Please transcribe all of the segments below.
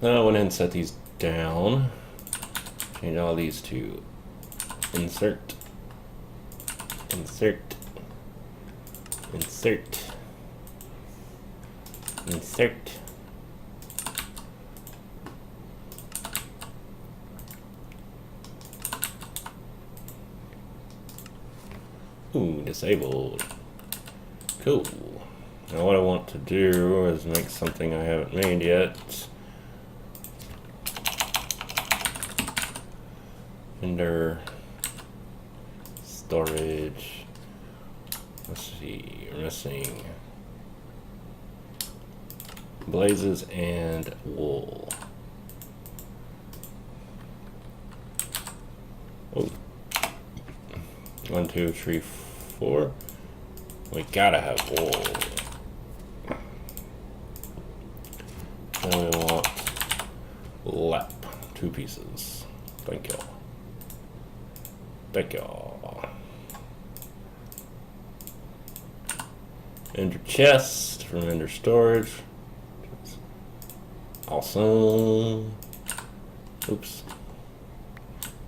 Then I went ahead and set these down. Change all these to insert, insert, insert, insert. Ooh, disabled. Cool. Now what I want to do is make something I haven't made yet. Vendor storage. Let's see, we're missing blazes and wool. Oh. 1, 2, 3, 4. We gotta have wool. Then we want lap, 2 pieces. Thank y'all. Thank y'all. Ender chest from ender storage. Awesome. Oops.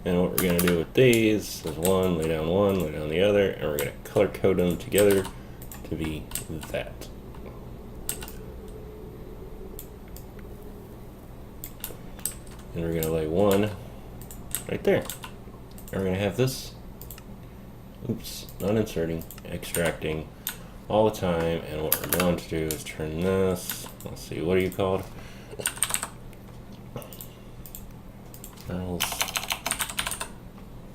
And what we're going to do with these is one, lay down the other, and we're going to color code them together to be that. And we're going to lay one right there. And we're going to have this, oops, not inserting, extracting all the time. And what we're going to do is turn this, let's see, what are you called?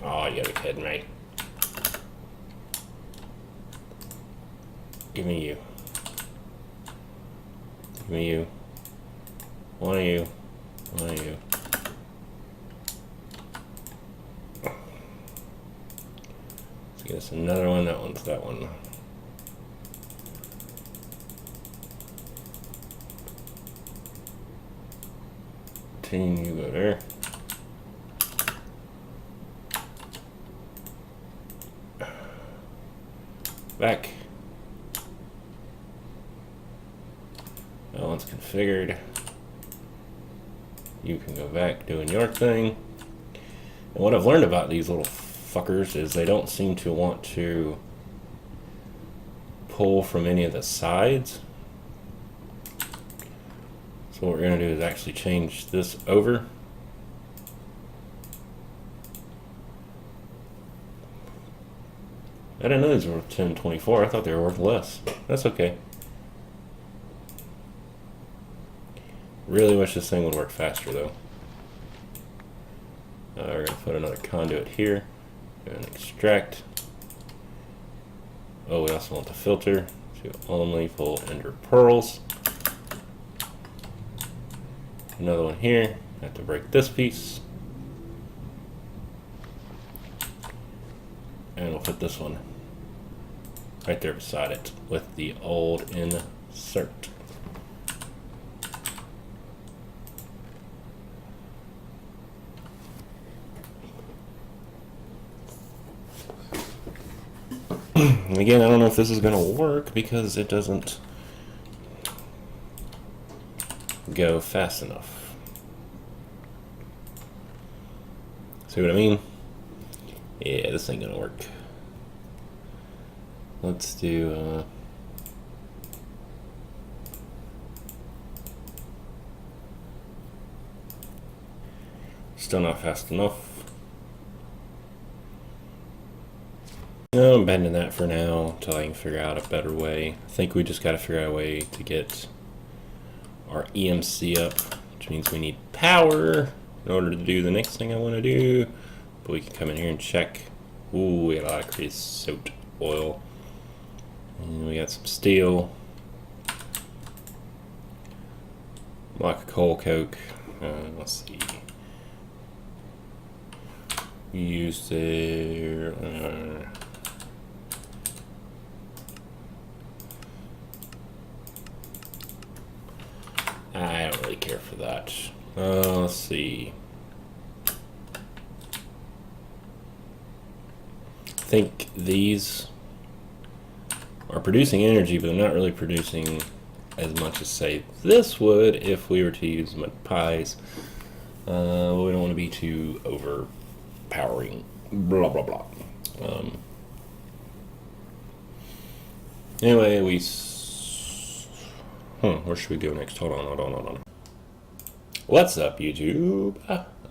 Oh, you gotta be kidding me. Give me you. Give me you. One of you. One of you. Let's get us another one. That one's that one. You go there. Back. That one's configured. You can go back doing your thing. And what I've learned about these little fuckers is they don't seem to want to pull from any of the sides. So what we're going to do is actually change this over. I didn't know these were worth 1024. I thought they were worth less. That's okay. Really wish this thing would work faster though. We're going to put another conduit here. And extract. Oh, we also want the filter to only pull ender pearls. Another one here. I have to break this piece. And we'll put this one right there beside it with the old insert. And again, I don't know if this is going to work because it doesn't go fast enough. See what I mean? Yeah, this ain't gonna work. Let's do still not fast enough. No, I'm abandoning that for now until I can figure out a better way. I think we just gotta figure out a way to get our EMC up, which means we need power in order to do the next thing I want to do. But we can come in here and check. Ooh, we got a lot of creosote oil. And we got some steel. Block of coal coke. Let's see. We used there. I don't really care for that. Let's see. I think these are producing energy, but they're not really producing as much as, say, this would if we were to use pies. We don't want to be too overpowering. Blah, blah, blah. Anyway, where should we go next? Hold on. What's up, YouTube?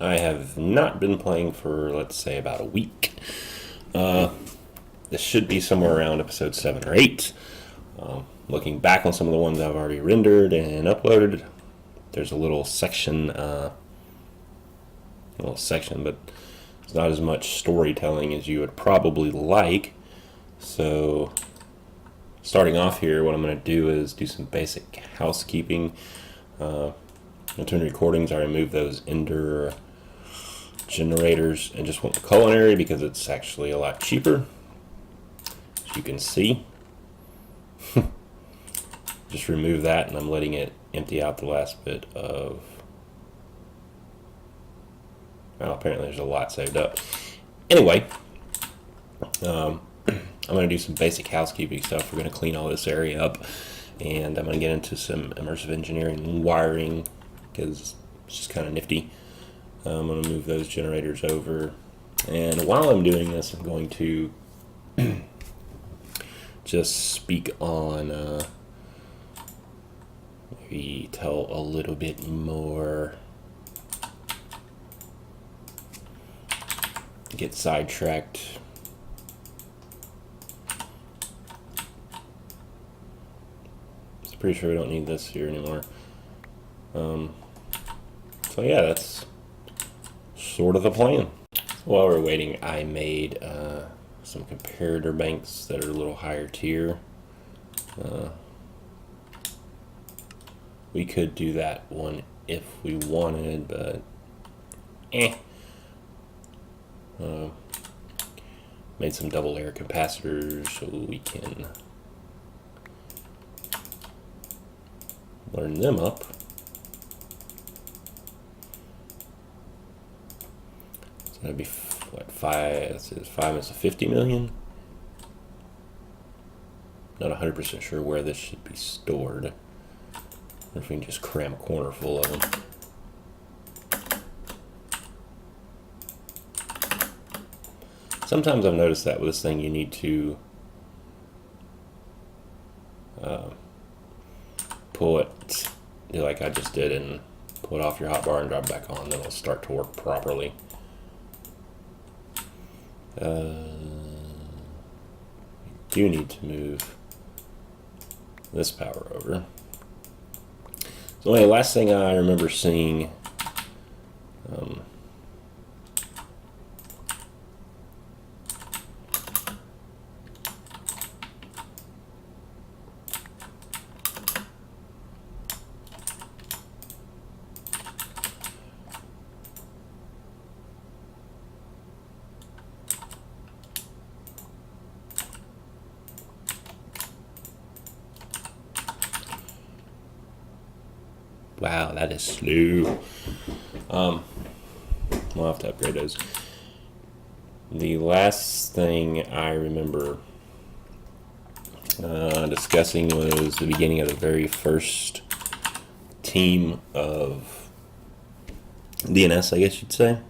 I have not been playing for, let's say, about a week. This should be somewhere around episode 7 or 8. Looking back on some of the ones I've already rendered and uploaded, there's a little section, but it's not as much storytelling as you would probably like. So, starting off here, what I'm going to do is do some basic housekeeping. Between recordings, I remove those ender generators and just went to culinary because it's actually a lot cheaper, as you can see. Just remove that, and I'm letting it empty out the last bit of... Well, apparently there's a lot saved up. Anyway, I'm going to do some basic housekeeping stuff. We're going to clean all this area up, and I'm going to get into some immersive engineering wiring because it's just kind of nifty. I'm going to move those generators over, and while I'm doing this, I'm going to just speak on maybe tell a little bit more, get sidetracked. Pretty sure we don't need this here anymore. So yeah, that's sort of the plan. While we're waiting, I made some comparator banks that are a little higher tier. We could do that one if we wanted, but made some double layer capacitors so we can learn them up. So that'd be what, 5? This is 5 is 50 million. Not 100% sure where this should be stored. Or if we can just cram a corner full of them. Sometimes I've noticed that with this thing you need to pull it, like I just did, and pull it off your hotbar and drop it back on, then it'll start to work properly. You do need to move this power over. So anyway, last thing I remember seeing, wow, that is slow. We'll have to upgrade those. The last thing I remember discussing was the beginning of the very first team of DNS, I guess you'd say.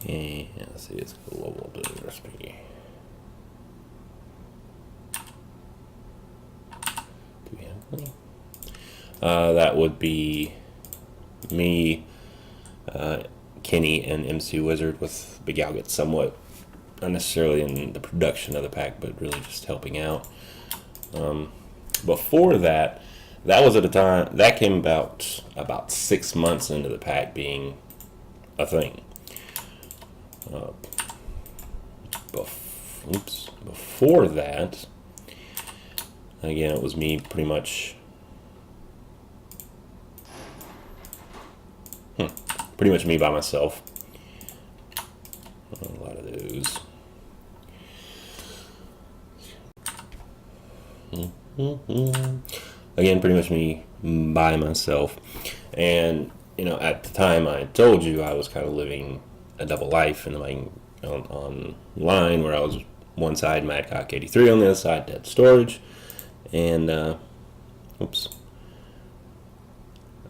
And let's see, it's global recipe. Do we have any? That would be me, Kenny, and MC Wizard, with Big Al Gets somewhat, not necessarily in the production of the pack, but really just helping out. Before that, that was at a time, that came about 6 months into the pack being a thing. Before that, again, it was me pretty much me by myself. A lot of those. Again, pretty much me by myself. And, you know, at the time I told you I was kind of living a double life and like online, where I was one side Madcock 83, on the other side Dead Storage. And oops.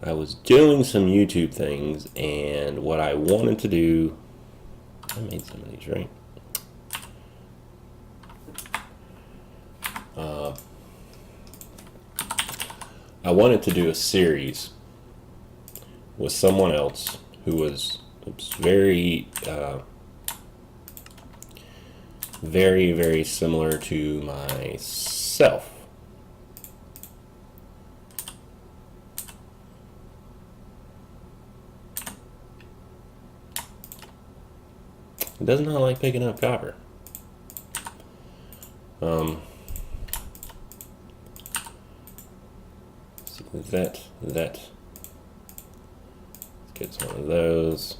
I was doing some YouTube things, and what I wanted to do, I made some of these, right? I wanted to do a series with someone else who was very, very similar to myself. It does not like picking up copper. That. Let's get some of those.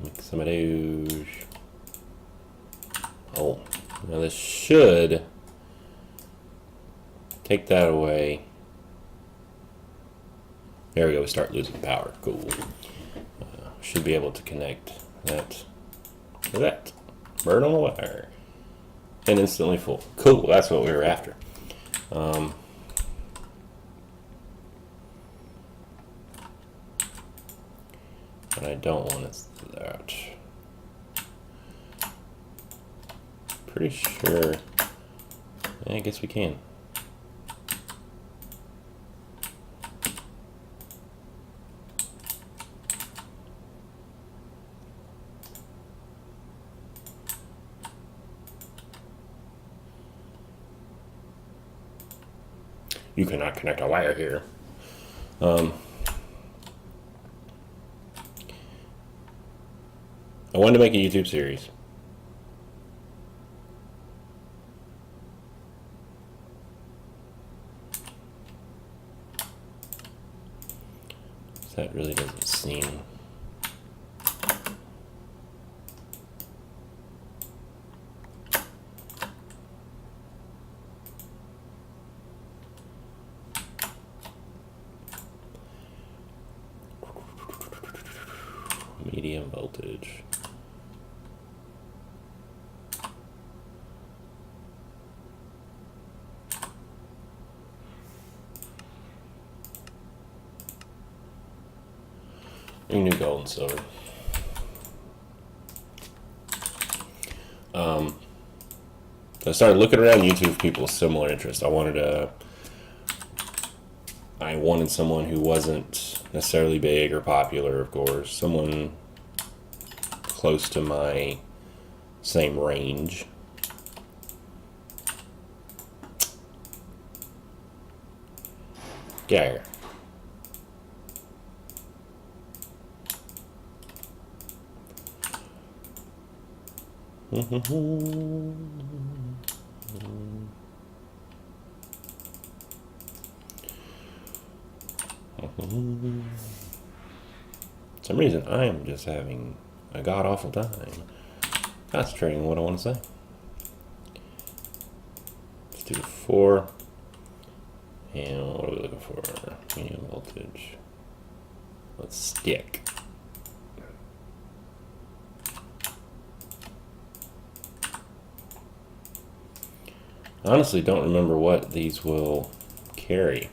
Make some of those. Oh, now this should take that away. There we go, we start losing power. Cool. Should be able to connect that to that. Bird on the wire. And instantly full. Cool, that's what we were after. But I don't want it that. Pretty sure. I guess we can. You cannot connect a wire here. I wanted to make a YouTube series. That really doesn't seem... Medium voltage. We can do gold and silver. So I started looking around YouTube, people with similar interests. I wanted someone who wasn't necessarily big or popular, of course. Someone close to my same range. Yeah. For some reason, I am just having a god-awful time concentrating on what I want to say. Let's do 4. And what are we looking for? Medium voltage. Let's stick. I honestly don't remember what these will carry.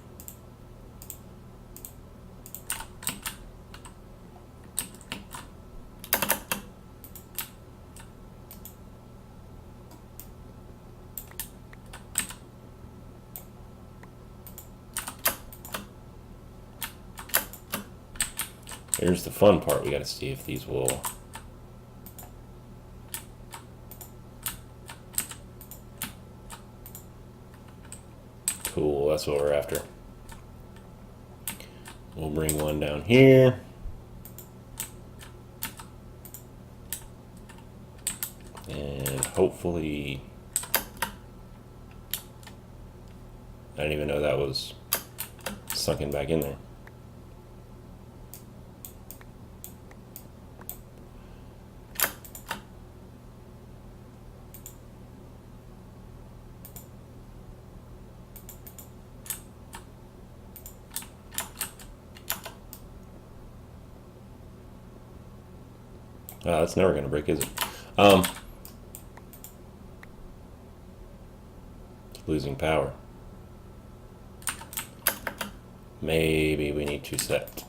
Here's the fun part. We got to see if these will... Cool, that's what we're after. We'll bring one down here. And hopefully... I didn't even know that was sunken back in there. That's never going to break, is it? Losing power. Maybe we need to set